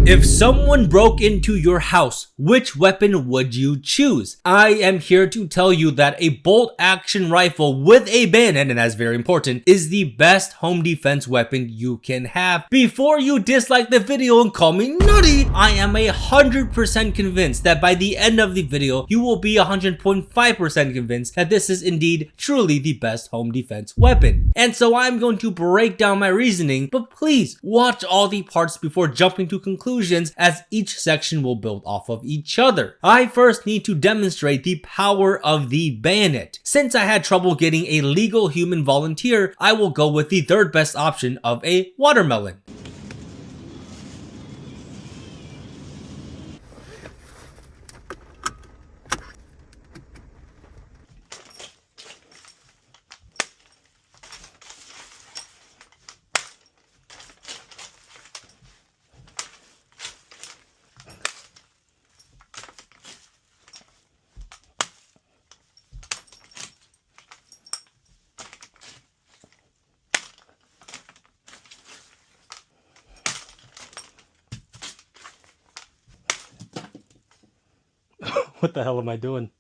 If someone broke into your house, which weapon would you choose? I am here to tell you that a bolt-action rifle with a bayonet, and that's very important, is the best home defense weapon you can have. Before you dislike the video and call me nutty, I am 100% convinced that by the end of the video, you will be 100.5% convinced that this is indeed truly the best home defense weapon. And so I'm going to break down my reasoning, but please watch all the parts before jumping to conclusions, as each section will build off of each other. I first need to demonstrate the power of the bayonet. Since I had trouble getting a legal human volunteer, I will go with the third best option of a watermelon. What the hell am I doing?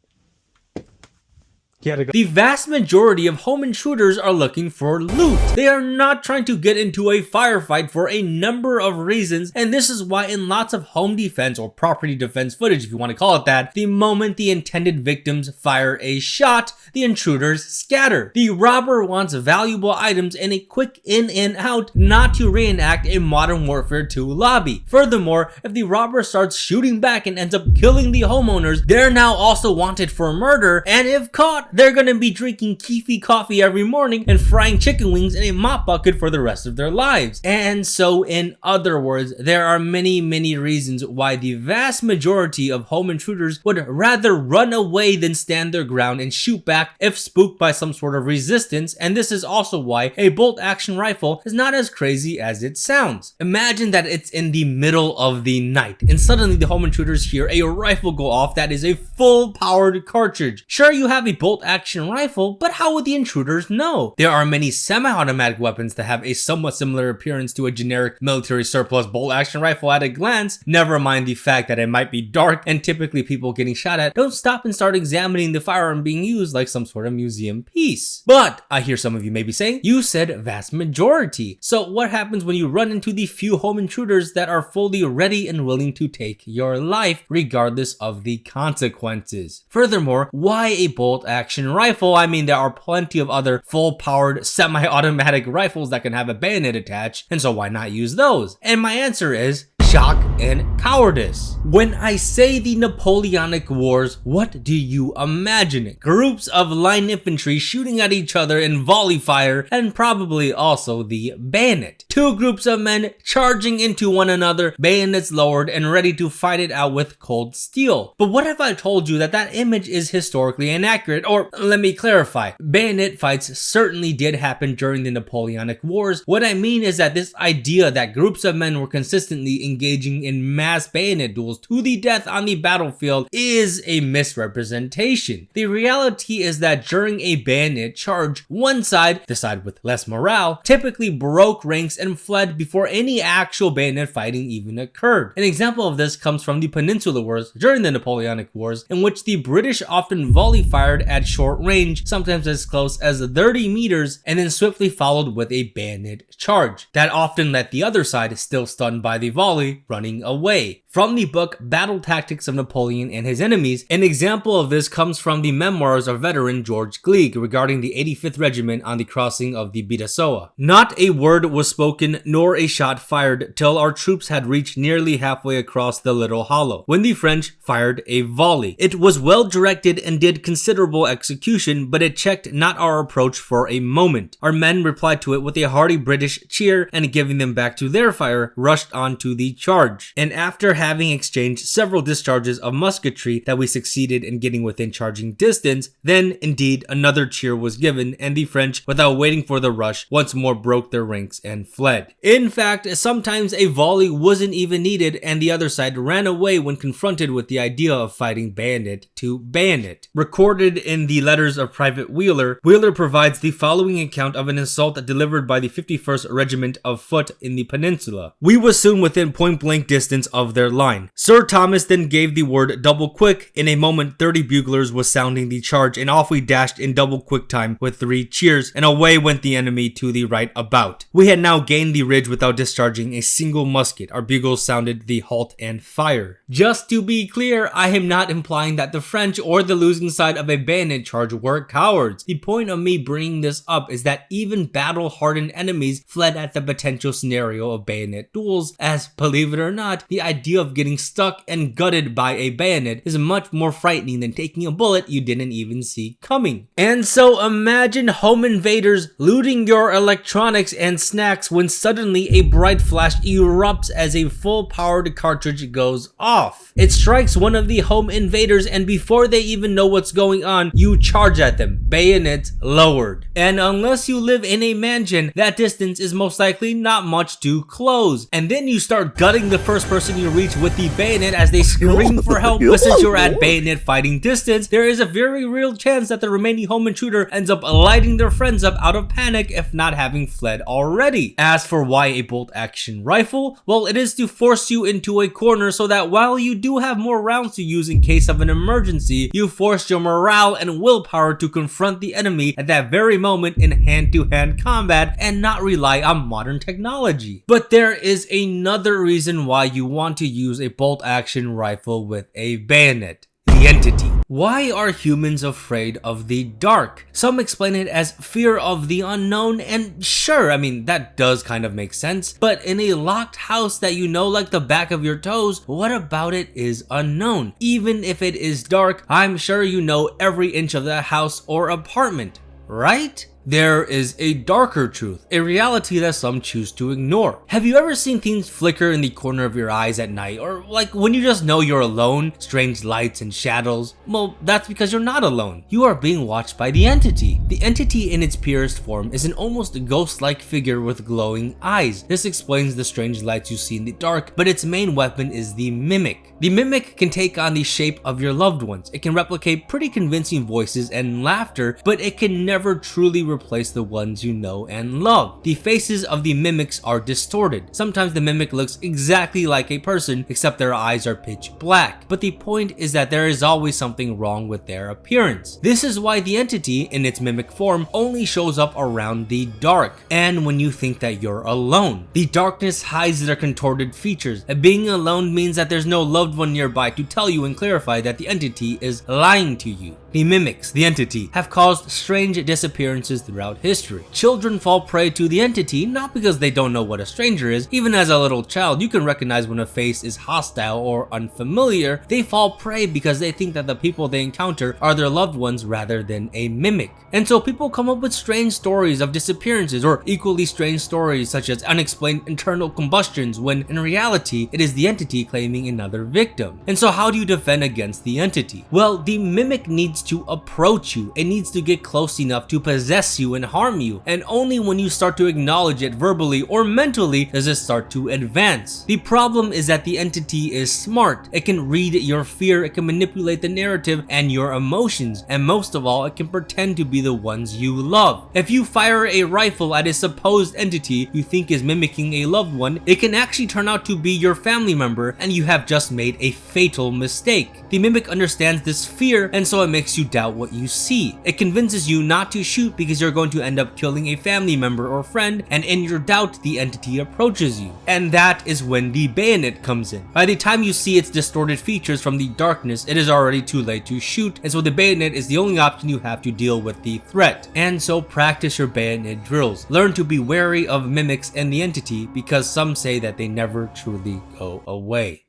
The vast majority of home intruders are looking for loot. They are not trying to get into a firefight for a number of reasons, and this is why in lots of home defense or property defense footage, if you want to call it that, the moment the intended victims fire a shot, the intruders scatter. The robber wants valuable items and a quick in and out, not to reenact a Modern Warfare 2 lobby. Furthermore, if the robber starts shooting back and ends up killing the homeowners, they're now also wanted for murder, and if caught, they're gonna be drinking Keefy coffee every morning and frying chicken wings in a mop bucket for the rest of their lives. And so in other words, there are many reasons why the vast majority of home intruders would rather run away than stand their ground and shoot back if spooked by some sort of resistance, and this is also why a bolt action rifle is not as crazy as it sounds. Imagine that it's in the middle of the night and suddenly the home intruders hear a rifle go off that is a full powered cartridge. Sure, you have a bolt action rifle, but how would the intruders know? There are many semi-automatic weapons that have a somewhat similar appearance to a generic military surplus bolt action rifle at a glance, never mind the fact that it might be dark and typically people getting shot at don't stop and start examining the firearm being used like some sort of museum piece. But I hear some of you may be saying, you said vast majority. So what happens when you run into the few home intruders that are fully ready and willing to take your life regardless of the consequences? Furthermore, why a bolt action rifle? I mean, there are plenty of other full-powered semi-automatic rifles that can have a bayonet attached, and so why not use those? And my answer is shock and cowardice. When I say the Napoleonic Wars, what do you imagine? Groups of line infantry shooting at each other in volley fire, and probably also the bayonet. Two groups of men charging into one another, bayonets lowered and ready to fight it out with cold steel. But what if I told you that that image is historically inaccurate? Or let me clarify, bayonet fights certainly did happen during the Napoleonic Wars. What I mean is that this idea that groups of men were consistently engaging in mass bayonet duels to the death on the battlefield is a misrepresentation. The reality is that during a bayonet charge, one side, the side with less morale, typically broke ranks and fled before any actual bayonet fighting even occurred. An example of this comes from the Peninsular Wars during the Napoleonic Wars, in which the British often volley fired at short range, sometimes as close as 30 meters, and then swiftly followed with a bayonet charge. That often let the other side, still stunned by the volley, running away. From the book Battle Tactics of Napoleon and His Enemies, an example of this comes from the memoirs of veteran George Gleig regarding the 85th Regiment on the crossing of the Bidassoa. Not a word was spoken nor a shot fired till our troops had reached nearly halfway across the little hollow, when the French fired a volley. It was well directed and did considerable execution, but it checked not our approach for a moment. Our men replied to it with a hearty British cheer, and giving them back to their fire, rushed on to the charge. And after having exchanged several discharges of musketry that we succeeded in getting within charging distance, then indeed another cheer was given, and the French, without waiting for the rush, once more broke their ranks and fled. In fact, sometimes a volley wasn't even needed, and the other side ran away when confronted with the idea of fighting bayonet to bayonet. Recorded in the letters of Private Wheeler, Wheeler provides the following account of an assault delivered by the 51st Regiment of Foot in the peninsula. "We was soon within point-blank distance of their line. Sir Thomas then gave the word double quick. In a moment 30 buglers was sounding the charge, and off we dashed in double quick time with 3 cheers, and away went the enemy to the right about. We had now gained the ridge without discharging a single musket. Our bugles sounded the halt and fire." Just to be clear, I am not implying that the French or the losing side of a bayonet charge were cowards. The point of me bringing this up is that even battle-hardened enemies fled at the potential scenario of bayonet duels, as, believe it or not, the idea of getting stuck and gutted by a bayonet is much more frightening than taking a bullet you didn't even see coming. And so imagine home invaders looting your electronics and snacks when suddenly a bright flash erupts as a full-powered cartridge goes off. It strikes one of the home invaders, and before they even know what's going on, you charge at them, bayonets lowered. And unless you live in a mansion, that distance is most likely not much to close. And then you start gutting the first person you reach with the bayonet as they scream for help, but since you're at bayonet fighting distance, there is a very real chance that the remaining home intruder ends up lighting their friends up out of panic, if not having fled already. As for why a bolt action rifle, well, it is to force you into a corner so that while you do have more rounds to use in case of an emergency, you force your morale and willpower to confront the enemy at that very moment in hand-to-hand combat and not rely on modern technology. But there is another reason why you want to use a bolt action rifle with a bayonet: the entity. Why are humans afraid of the dark? Some explain it as fear of the unknown, and sure, I mean, that does kind of make sense. But in a locked house that you know like the back of your toes, what about it is unknown? Even if it is dark, I'm sure you know every inch of the house or apartment, right? There is a darker truth, a reality that some choose to ignore. Have you ever seen things flicker in the corner of your eyes at night, or like when you just know you're alone, strange lights and shadows? Well, that's because you're not alone. You are being watched by the entity. The entity in its purest form is an almost ghost-like figure with glowing eyes. This explains the strange lights you see in the dark, but its main weapon is the mimic. The mimic can take on the shape of your loved ones. It can replicate pretty convincing voices and laughter, but it can never truly replace the ones you know and love. The faces of the mimics are distorted. Sometimes the mimic looks exactly like a person, except their eyes are pitch black. But the point is that there is always something wrong with their appearance. This is why the entity, in its mimic form, only shows up around the dark, and when you think that you're alone. The darkness hides their contorted features. Being alone means that there's no loved one nearby to tell you and clarify that the entity is lying to you. The mimics, the entity, have caused strange disappearances throughout history. Children fall prey to the entity not because they don't know what a stranger is. Even as a little child, you can recognize when a face is hostile or unfamiliar. They fall prey because they think that the people they encounter are their loved ones rather than a mimic. And so people come up with strange stories of disappearances, or equally strange stories such as unexplained internal combustions, when in reality it is the entity claiming another victim. And so how do you defend against the entity? Well, the mimic needs to approach you. It needs to get close enough to possess you and harm you, and only when you start to acknowledge it verbally or mentally does it start to advance. The problem is that the entity is smart. It can read your fear, it can manipulate the narrative and your emotions, and most of all, it can pretend to be the ones you love. If you fire a rifle at a supposed entity you think is mimicking a loved one, it can actually turn out to be your family member, and you have just made a fatal mistake. The mimic understands this fear, and so it makes you doubt what you see. It convinces you not to shoot because you're going to end up killing a family member or friend, and in your doubt, the entity approaches you. And that is when the bayonet comes in. By the time you see its distorted features from the darkness, it is already too late to shoot, and so the bayonet is the only option you have to deal with the threat. And so practice your bayonet drills. Learn to be wary of mimics and the entity, because some say that they never truly go away.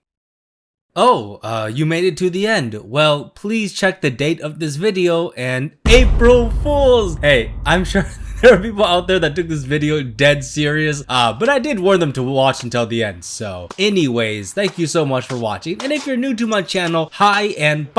Oh, you made it to the end. Well, please check the date of this video and April Fools! Hey, I'm sure There are people out there that took this video dead serious, but I did warn them to watch until the end. So anyways, thank you so much for watching, and if you're new to my channel, hi and bye.